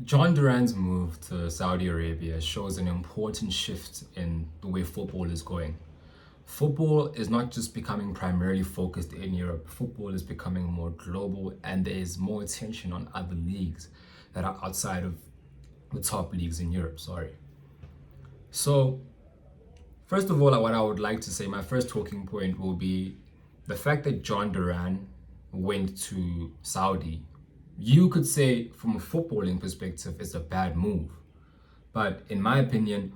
John Duran's move to Saudi Arabia shows an important shift in the way football is going. Football is not just becoming primarily focused in Europe, football is becoming more global, and there is more attention on other leagues that are outside of the top leagues in Europe. Sorry. So, first of all, what I would like to say, my first talking point will be the fact that John Duran went to Saudi. You could say, from a footballing perspective, it's a bad move. But in my opinion,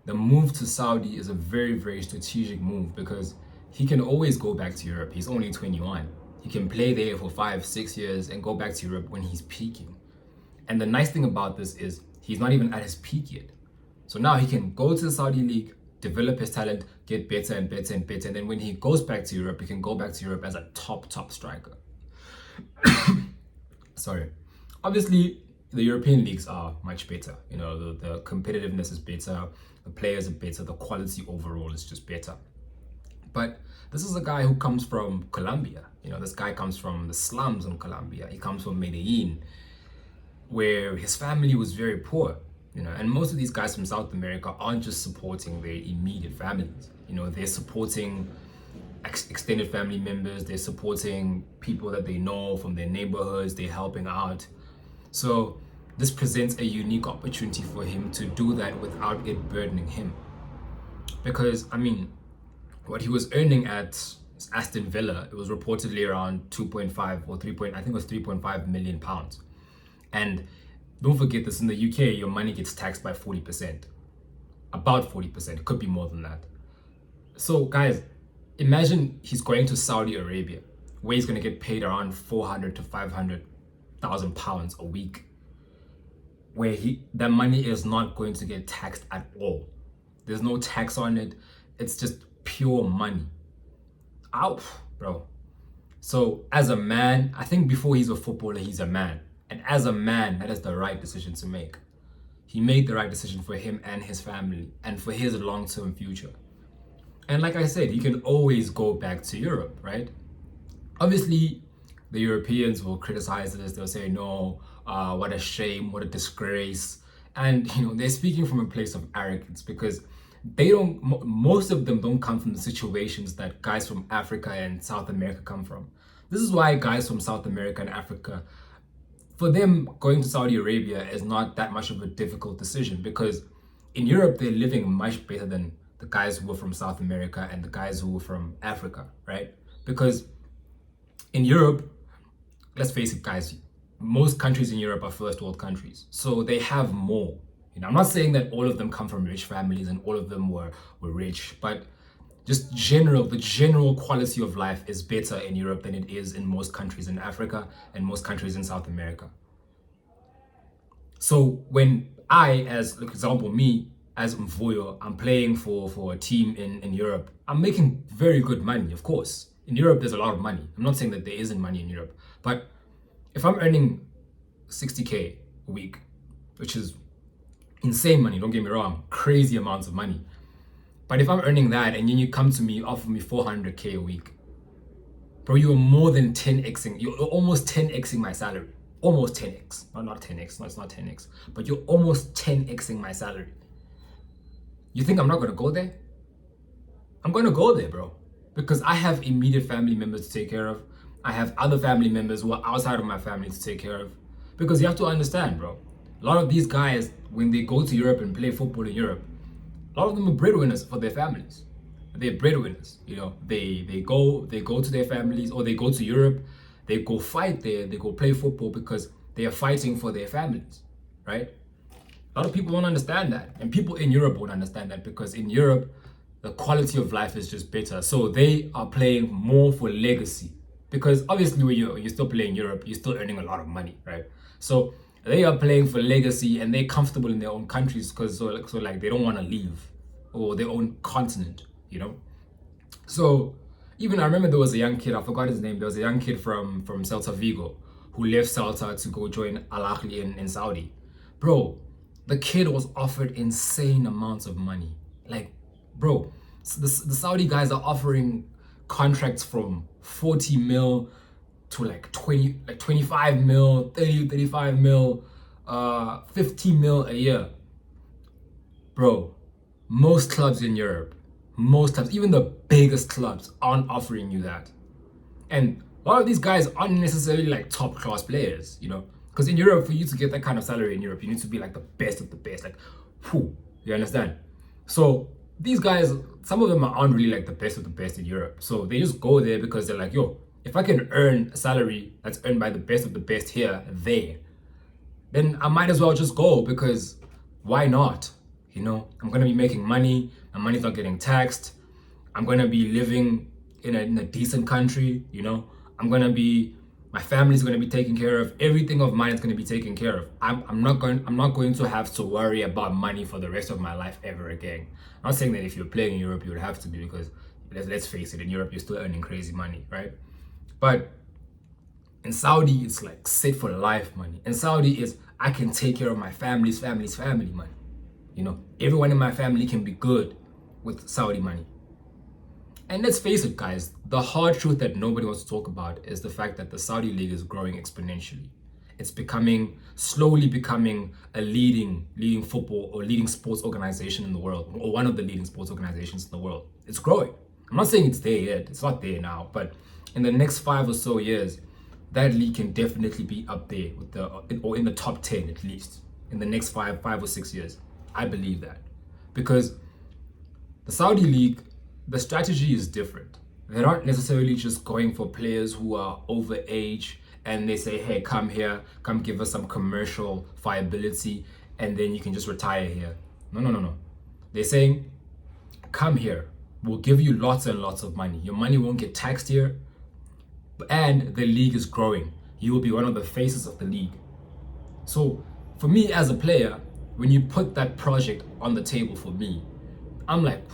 the move to Saudi is a very, very strategic move because he can always go back to Europe. He's only 21. He can play there for 5, 6 years and go back to Europe when he's peaking. And the nice thing about this is he's not even at his peak yet. So now he can go to the Saudi league, develop his talent, get better and better and better. And then when he goes back to Europe, he can go back to Europe as a top striker. Sorry. Obviously, the European leagues are much better. You know, the competitiveness is better, the players are better, the quality overall is just better. But this is a guy who comes from Colombia. You know, this guy comes from the slums in Colombia. He comes from Medellin, where his family was very poor. You know, and most of these guys from South America aren't just supporting their immediate families. You know, they're supporting extended family members, they're supporting people that they know from their neighborhoods, they're helping out. So this presents a unique opportunity for him to do that without it burdening him. Because, I mean, what he was earning at Aston Villa, it was reportedly around 2.5 or 3 point, I think it was 3.5 million pounds. And don't forget this, in the UK, your money gets taxed by 40%. About 40%, it could be more than that. So guys, imagine he's going to Saudi Arabia, where he's going to get paid around 400 to 500,000 pounds a week, where that money is not going to get taxed at all. There's no tax on it. It's just pure money. Ouch, bro. So as a man, I think before he's a footballer, he's a man. And as a man, that is the right decision to make. He made the right decision for him and his family and for his long-term future. And like I said, he can always go back to Europe, right? Obviously, the Europeans will criticize this. They'll say, no, what a shame, what a disgrace. And, you know, they're speaking from a place of arrogance because most of them don't come from the situations that guys from Africa and South America come from. This is why guys from South America and Africa, for them, going to Saudi Arabia is not that much of a difficult decision because in Europe, they're living much better than the guys who were from South America and the guys who were from Africa, right? Because in Europe, let's face it, guys, most countries in Europe are first world countries. So they have more. You know, I'm not saying that all of them come from rich families and all of them were rich, but just the general quality of life is better in Europe than it is in most countries in Africa and most countries in South America. So when as for example, me as Mvuyo, I'm playing for a team in Europe, I'm making very good money, of course. In Europe, there's a lot of money. I'm not saying that there isn't money in Europe, but if I'm earning 60K a week, which is insane money, don't get me wrong, crazy amounts of money. But if I'm earning that and then you come to me, offer me 400K a week, bro, you're more than 10xing, you're almost 10xing my salary. Almost 10x, not 10x, no, it's not 10x, but you're almost 10xing my salary. You think I'm not gonna go there? I'm gonna go there, bro. Because I have immediate family members to take care of. I have other family members who are outside of my family to take care of. Because you have to understand, bro. A lot of these guys, when they go to Europe and play football in Europe, a lot of them are breadwinners for their families. They're breadwinners. You know, they go to their families, or they go to Europe, they go fight there, they go play football because they are fighting for their families, right? A lot of people don't understand that. And people in Europe won't understand that because in Europe, the quality of life is just better. So they are playing more for legacy. Because obviously when you're still playing in Europe, you're still earning a lot of money, right? So they are playing for legacy and they're comfortable in their own countries because so like they don't want to leave, or their own continent, you know? So even I remember there was a young kid, I forgot his name, there was a young kid from Celta Vigo who left Celta to go join Al Ahly in Saudi. Bro, the kid was offered insane amounts of money. Like, bro, the Saudi guys are offering contracts from 40 mil to like 25 mil, 35 mil. 50 mil a year. Bro, most clubs in Europe, most clubs, even the biggest clubs, aren't offering you that. And a lot of these guys aren't necessarily like top class players, you know? Because in Europe, for you to get that kind of salary in Europe, you need to be like the best of the best. Like, whew, you understand? So these guys, some of them aren't really like the best of the best in Europe. So they just go there because they're like, yo, if I can earn a salary that's earned by the best of the best here, there, then I might as well just go because why not? You know, I'm gonna be making money, my money's not getting taxed, I'm gonna be living in a decent country, you know, my family's gonna be taken care of, everything of mine is gonna be taken care of. I'm not going to have to worry about money for the rest of my life ever again. I'm not saying that if you're playing in Europe, you would have to be, because let's face it, in Europe, you're still earning crazy money, right? But in Saudi, it's like set for life money. In Saudi, is I can take care of my family's family money. You know, everyone in my family can be good with Saudi money. And let's face it, guys, the hard truth that nobody wants to talk about is the fact that the Saudi league is growing exponentially. It's slowly becoming a leading football or leading sports organization in the world, or one of the leading sports organizations in the world. It's growing. I'm not saying it's there yet. It's not there now, but in the next 5 or so years, that league can definitely be up there or in the top 10 at least in the next 5 or 6 years. I believe that, because the Saudi league, the strategy is different. They're not necessarily just going for players who are over age and they say, hey, come here, come give us some commercial viability, and then you can just retire here. No. They're saying, come here, we'll give you lots and lots of money. Your money won't get taxed here, and the league is growing. You will be one of the faces of the league. So for me as a player, when you put that project on the table for me, I'm like,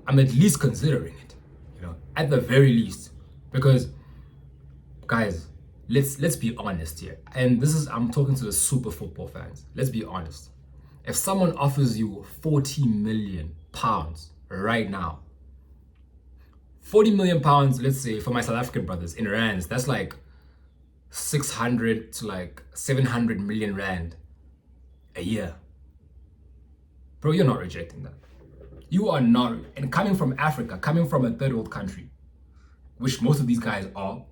I'm at least considering it, you know, at the very least. Because, guys, let's be honest here. And I'm talking to the super football fans. Let's be honest. If someone offers you 40 million pounds right now, 40 million pounds, let's say, for my South African brothers in rands, that's like 600 to like 700 million rand a year. Bro, you're not rejecting that. You are not. And coming from Africa, coming from a third world country, which most of these guys are,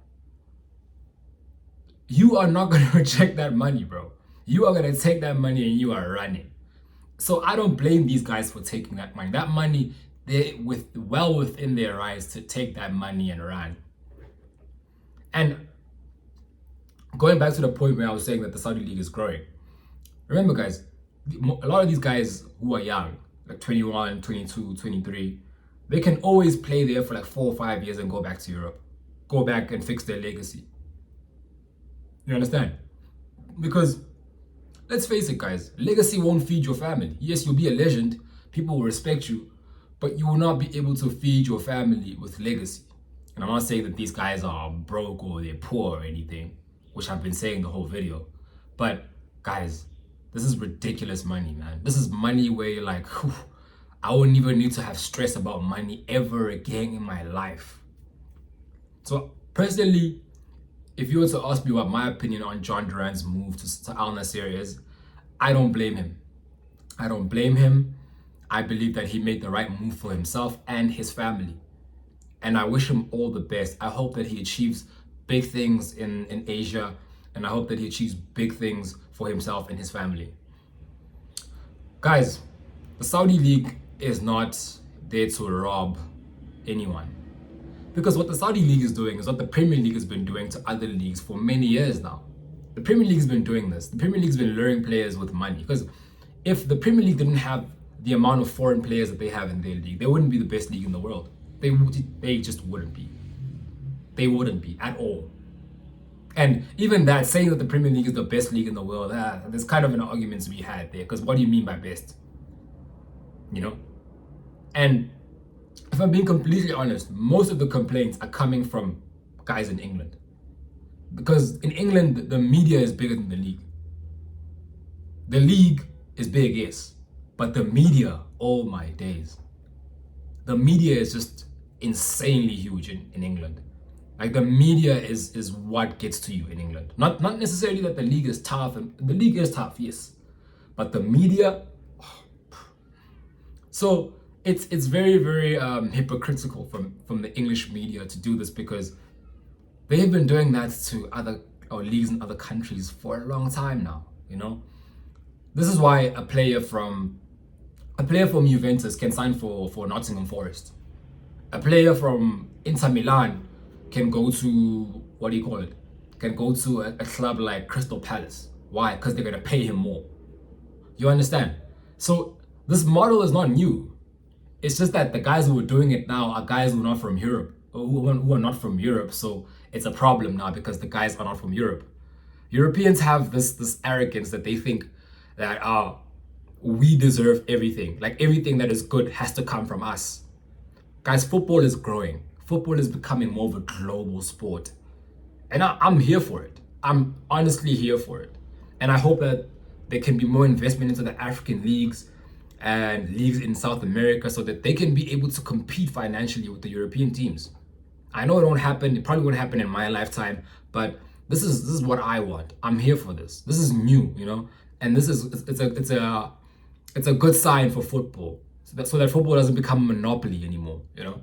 you are not going to reject that money, bro. You are going to take that money and you are running. So I don't blame these guys for taking that money. That money, they're well within their rights to take that money and run. And going back to the point where I was saying that the Saudi league is growing, remember, guys, a lot of these guys who are young, like 21, 22, 23, they can always play there for like 4 or 5 years and go back to Europe, go back and fix their legacy. You understand? Because let's face it, guys, legacy won't feed your family. Yes, you'll be a legend, people will respect you, but you will not be able to feed your family with legacy. And I'm not saying that these guys are broke or they're poor or anything, which I've been saying the whole video. But guys, this is ridiculous money, man. This is money where you're like, whew, I wouldn't even need to have stress about money ever again in my life. So personally, if you were to ask me what my opinion on John Duran's move to Al Nassr is, I don't blame him. I don't blame him. I believe that he made the right move for himself and his family. And I wish him all the best. I hope that he achieves big things in Asia, and I hope that he achieves big things for himself and his family. Guys, the Saudi League is not there to rob anyone. Because what the Saudi League is doing is what the Premier League has been doing to other leagues for many years now. The Premier League has been doing this. The Premier League has been luring players with money. Because if the Premier League didn't have the amount of foreign players that they have in their league, they wouldn't be the best league in the world. They just wouldn't be. They wouldn't be at all. And even that, saying that the Premier League is the best league in the world, there's kind of an argument to be had there. Because what do you mean by best? You know? And if I'm being completely honest, most of the complaints are coming from guys in England. Because in England, the media is bigger than the league. The league is big, yes. But the media, oh my days. The media is just insanely huge in England. Like the media is what gets to you in England. Not necessarily that the league is tough, and the league is tough, yes, but the media. So it's very hypocritical from the English media to do this, because they have been doing that to other or leagues in other countries for a long time now. You know, this is why a player from Juventus can sign for Nottingham Forest. A player from Inter Milan can go to, what do you call it? Can go to a club like Crystal Palace. Why? Because they're gonna pay him more. You understand? So this model is not new. It's just that the guys who are doing it now are guys who are not from Europe, or who are not from Europe. So it's a problem now because the guys are not from Europe. Europeans have this arrogance that they think that we deserve everything. Like everything that is good has to come from us. Guys, football is growing. Football is becoming more of a global sport. And I'm here for it. I'm honestly here for it. And I hope that there can be more investment into the African leagues and leagues in South America so that they can be able to compete financially with the European teams. I know it won't happen. It probably won't happen in my lifetime, but this is what I want. I'm here for this. This is new, you know, and this is it's a good sign for football, so that football doesn't become a monopoly anymore, you know.